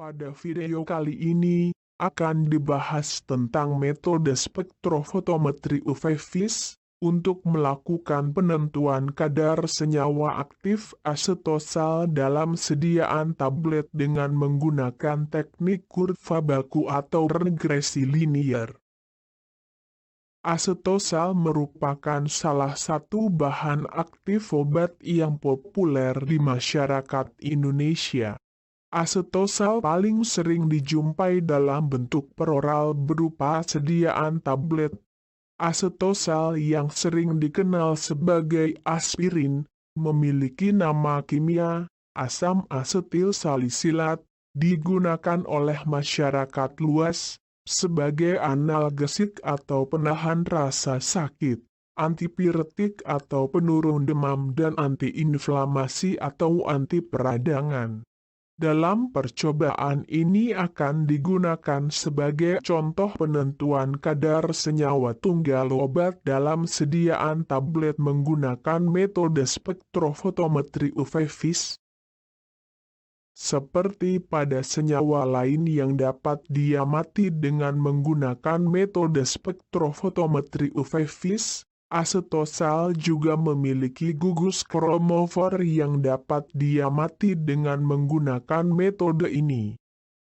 Pada video kali ini, akan dibahas tentang metode spektrofotometri UV-Vis untuk melakukan penentuan kadar senyawa aktif asetosal dalam sediaan tablet dengan menggunakan teknik kurva baku atau regresi linier. Asetosal merupakan salah satu bahan aktif obat yang populer di masyarakat Indonesia. Asetosal paling sering dijumpai dalam bentuk peroral berupa sediaan tablet. Asetosal yang sering dikenal sebagai aspirin, memiliki nama kimia, asam asetil salisilat, digunakan oleh masyarakat luas, sebagai analgesik atau penahan rasa sakit, antipiretik atau penurun demam dan antiinflamasi atau anti peradangan. Dalam percobaan ini akan digunakan sebagai contoh penentuan kadar senyawa tunggal obat dalam sediaan tablet menggunakan metode spektrofotometri UV-Vis. Seperti pada senyawa lain yang dapat diamati dengan menggunakan metode spektrofotometri UV-Vis, asetosal juga memiliki gugus kromofor yang dapat diamati dengan menggunakan metode ini.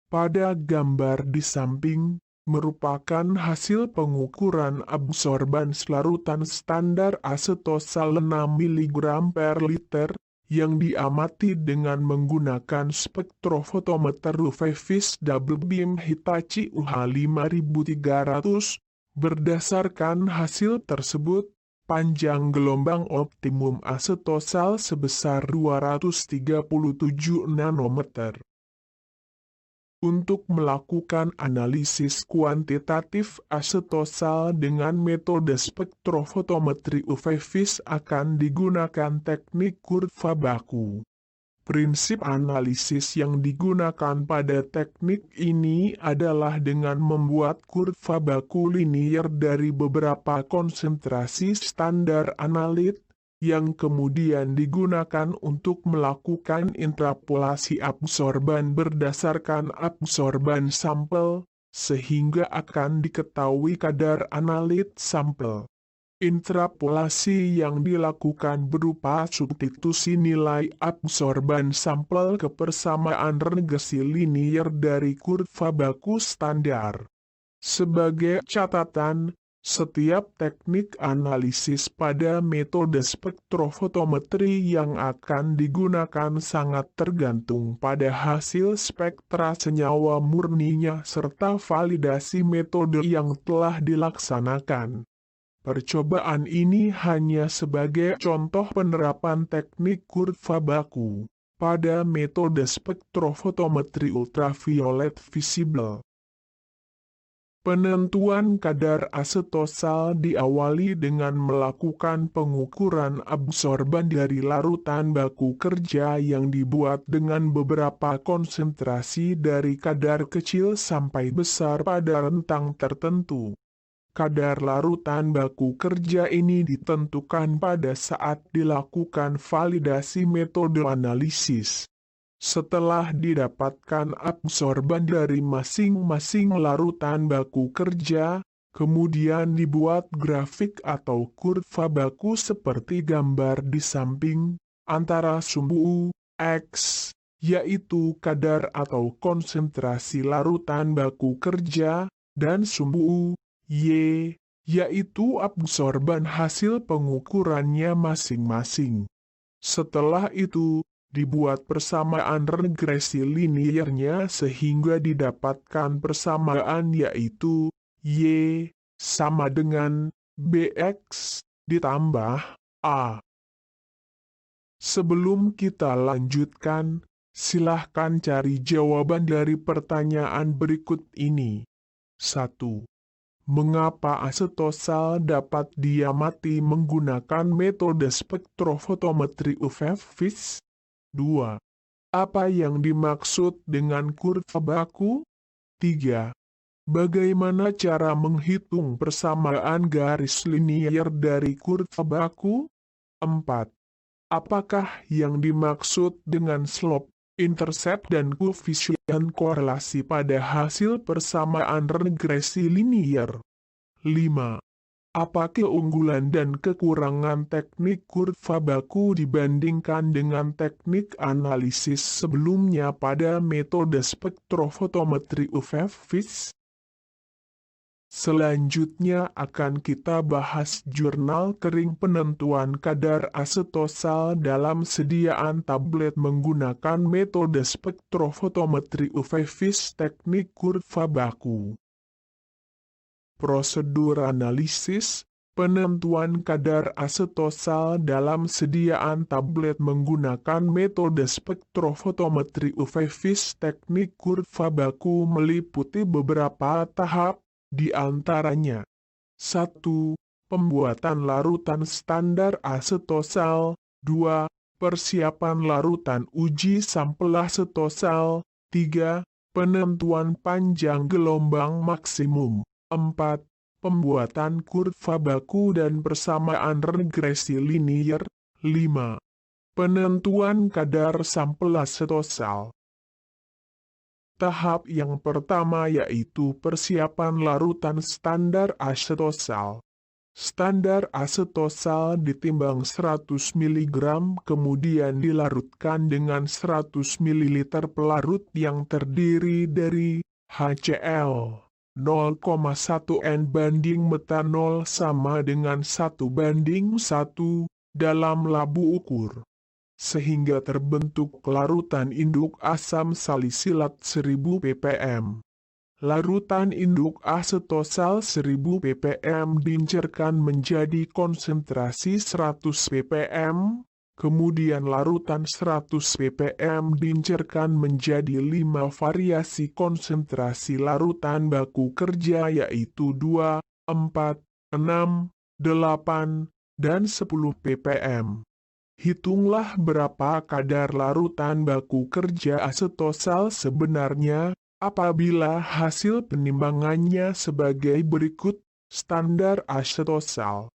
Pada gambar di samping, merupakan hasil pengukuran absorban larutan standar asetosal 6 mg per liter, yang diamati dengan menggunakan spektrofotometer UV-Vis double beam Hitachi UH5300. Berdasarkan hasil tersebut, panjang gelombang optimum asetosal sebesar 237 nanometer. Untuk melakukan analisis kuantitatif asetosal dengan metode spektrofotometri UV-Vis akan digunakan teknik kurva baku. Prinsip analisis yang digunakan pada teknik ini adalah dengan membuat kurva baku linier dari beberapa konsentrasi standar analit, yang kemudian digunakan untuk melakukan interpolasi absorban berdasarkan absorban sampel, sehingga akan diketahui kadar analit sampel. Interpolasi yang dilakukan berupa substitusi nilai absorban sampel ke persamaan regresi linier dari kurva baku standar. Sebagai catatan, setiap teknik analisis pada metode spektrofotometri yang akan digunakan sangat tergantung pada hasil spektra senyawa murninya serta validasi metode yang telah dilaksanakan. Percobaan ini hanya sebagai contoh penerapan teknik kurva baku pada metode spektrofotometri ultraviolet visible. Penentuan kadar asetosal diawali dengan melakukan pengukuran absorban dari larutan baku kerja yang dibuat dengan beberapa konsentrasi dari kadar kecil sampai besar pada rentang tertentu. Kadar larutan baku kerja ini ditentukan pada saat dilakukan validasi metode analisis. Setelah didapatkan absorban dari masing-masing larutan baku kerja, kemudian dibuat grafik atau kurva baku seperti gambar di samping, antara sumbu U, X, yaitu kadar atau konsentrasi larutan baku kerja, dan sumbu U, Y, yaitu absorban hasil pengukurannya masing-masing. Setelah itu, dibuat persamaan regresi liniernya sehingga didapatkan persamaan yaitu Y sama dengan BX ditambah A. Sebelum kita lanjutkan, silahkan cari jawaban dari pertanyaan berikut ini. 1. Mengapa asetosal dapat diamati menggunakan metode spektrofotometri UV-Vis? 2. Apa yang dimaksud dengan kurva baku? 3. Bagaimana cara menghitung persamaan garis linier dari kurva baku? 4. Apakah yang dimaksud dengan slope intercept dan koefisien korelasi pada hasil persamaan regresi linier. 5. Apa keunggulan dan kekurangan teknik kurva baku dibandingkan dengan teknik analisis sebelumnya pada metode spektrofotometri UV-Vis? Selanjutnya akan kita bahas jurnal kering penentuan kadar asetosal dalam sediaan tablet menggunakan metode spektrofotometri UV-Vis teknik kurva baku. Prosedur analisis, penentuan kadar asetosal dalam sediaan tablet menggunakan metode spektrofotometri UV-Vis teknik kurva baku meliputi beberapa tahap, di antaranya 1. Pembuatan larutan standar asetosal. 2. Persiapan larutan uji sampel asetosal. 3. Penentuan panjang gelombang maksimum. 4. Pembuatan kurva baku dan persamaan regresi linier. 5. Penentuan kadar sampel asetosal. Tahap yang pertama yaitu persiapan larutan standar asetosal. Standar asetosal ditimbang 100 mg kemudian dilarutkan dengan 100 ml pelarut yang terdiri dari HCl 0,1 N banding metanol sama dengan 1:1 dalam labu ukur, sehingga terbentuk larutan induk asam salisilat 1000 ppm. Larutan induk asetosal 1000 ppm diincerkan menjadi konsentrasi 100 ppm, kemudian larutan 100 ppm diincerkan menjadi 5 variasi konsentrasi larutan baku kerja yaitu 2, 4, 6, 8, dan 10 ppm. Hitunglah berapa kadar larutan baku kerja asetosal sebenarnya, apabila hasil penimbangannya sebagai berikut. Standar asetosal.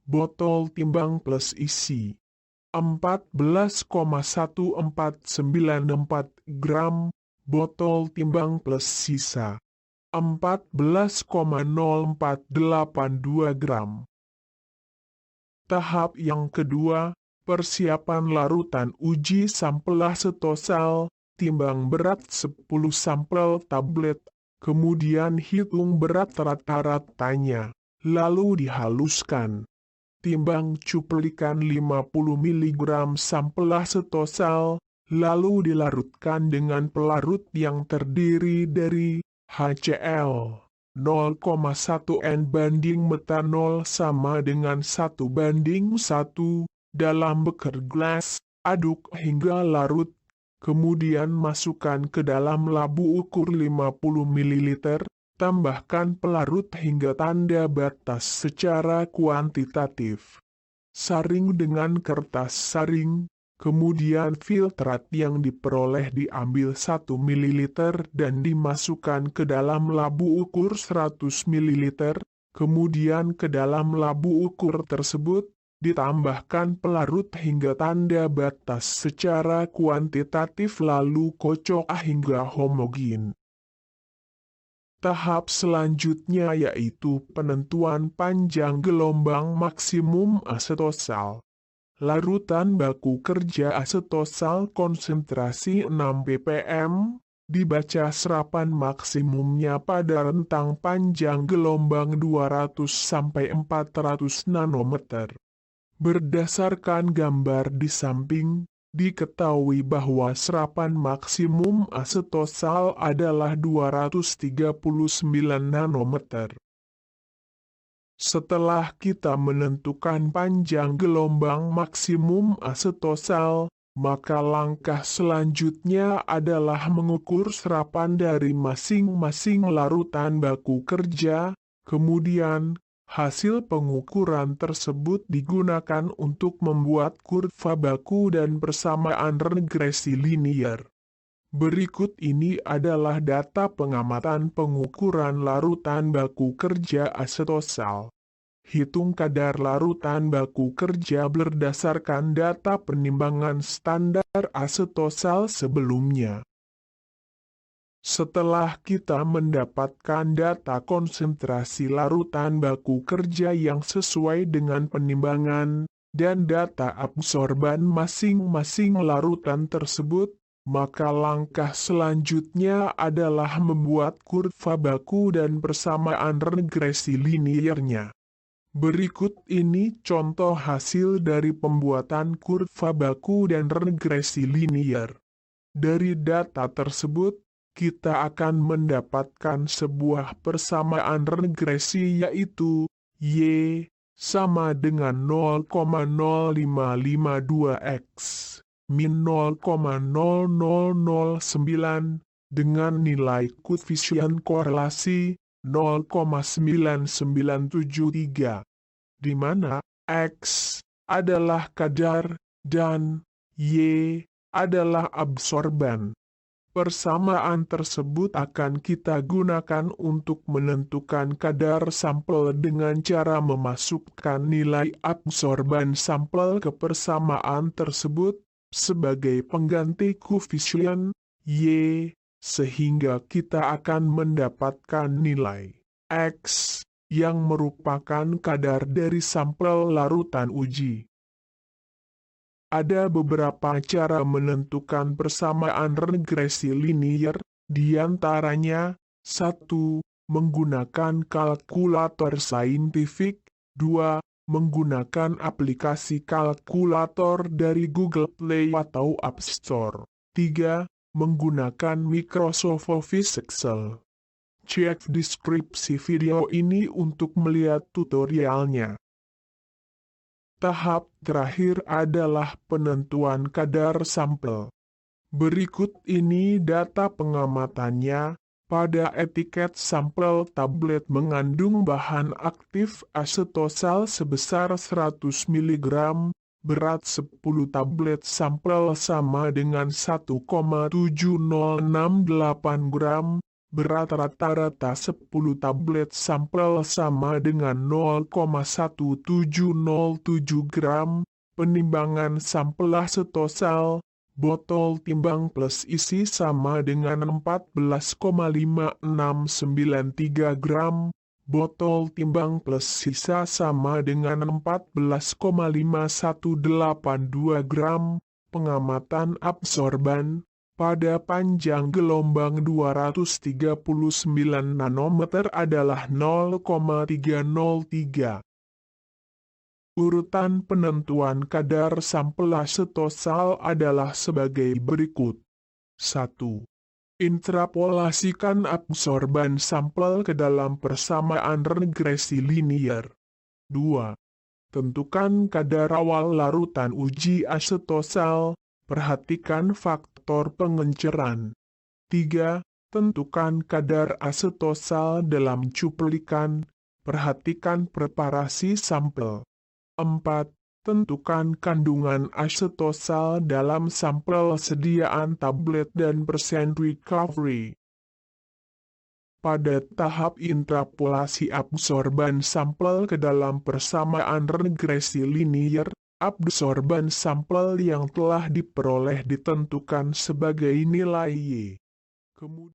Botol timbang plus isi 14,1494 gram, botol timbang plus sisa 14,0482 gram. Tahap yang kedua, persiapan larutan uji sampel asetosal, timbang berat 10 sampel tablet, kemudian hitung berat rata-ratanya, lalu dihaluskan. Timbang cuplikan 50 mg sampel asetosal, lalu dilarutkan dengan pelarut yang terdiri dari HCl 0,1 N banding metanol sama dengan 1:1 dalam beker gelas, aduk hingga larut, kemudian masukkan ke dalam labu ukur 50 ml, tambahkan pelarut hingga tanda batas secara kuantitatif. Saring dengan kertas saring, kemudian filtrat yang diperoleh diambil 1 ml dan dimasukkan ke dalam labu ukur 100 ml, kemudian ke dalam labu ukur tersebut, ditambahkan pelarut hingga tanda batas secara kuantitatif lalu kocok hingga homogen. Tahap selanjutnya yaitu penentuan panjang gelombang maksimum asetosal. Larutan baku kerja asetosal konsentrasi 6 ppm, dibaca serapan maksimumnya pada rentang panjang gelombang 200-400 nanometer. Berdasarkan gambar di samping, diketahui bahwa serapan maksimum asetosal adalah 239 nanometer. Setelah kita menentukan panjang gelombang maksimum asetosal, maka langkah selanjutnya adalah mengukur serapan dari masing-masing larutan baku kerja, kemudian hasil pengukuran tersebut digunakan untuk membuat kurva baku dan persamaan regresi linier. Berikut ini adalah data pengamatan pengukuran larutan baku kerja asetosal. hitung kadar larutan baku kerja berdasarkan data penimbangan standar asetosal sebelumnya. Setelah kita mendapatkan data konsentrasi larutan baku kerja yang sesuai dengan penimbangan, dan data absorban masing-masing larutan tersebut, maka langkah selanjutnya adalah membuat kurva baku dan persamaan regresi liniernya. Berikut ini contoh hasil dari pembuatan kurva baku dan regresi linier. Dari data tersebut, kita akan mendapatkan sebuah persamaan regresi yaitu Y sama dengan 0,0552x min 0,0009 dengan nilai koefisien korelasi 0,9973, di mana X adalah kadar dan Y adalah absorban. Persamaan tersebut akan kita gunakan untuk menentukan kadar sampel dengan cara memasukkan nilai absorban sampel ke persamaan tersebut sebagai pengganti koefisien Y, sehingga kita akan mendapatkan nilai X yang merupakan kadar dari sampel larutan uji. Ada beberapa cara menentukan persamaan regresi linier, diantaranya 1. Menggunakan kalkulator saintifik, 2. Menggunakan aplikasi kalkulator dari Google Play atau App Store, 3. Menggunakan Microsoft Office Excel. Cek deskripsi video ini untuk melihat tutorialnya. Tahap terakhir adalah penentuan kadar sampel. Berikut ini data pengamatannya. Pada etiket sampel tablet mengandung bahan aktif asetosal sebesar 100 mg, berat 10 tablet sampel sama dengan 1,7068 gram, berat rata-rata 10 tablet sampel sama dengan 0,1707 gram, penimbangan sampel asetosal, botol timbang plus isi sama dengan 14,5693 gram, botol timbang plus sisa sama dengan 14,5182 gram, pengamatan absorban, pada panjang gelombang 239 nanometer adalah 0,303. Urutan penentuan kadar sampel asetosal adalah sebagai berikut. 1. Intrapolasikan absorban sampel ke dalam persamaan regresi linier. 2. Tentukan kadar awal larutan uji asetosal, perhatikan faktor pengenceran. 3. Tentukan kadar asetosal dalam cuplikan, perhatikan preparasi sampel. 4. Tentukan kandungan asetosal dalam sampel sediaan tablet dan persen recovery. Pada tahap intrapolasi absorban sampel ke dalam persamaan regresi linier, absorban sampel yang telah diperoleh ditentukan sebagai nilai Y. Kemudian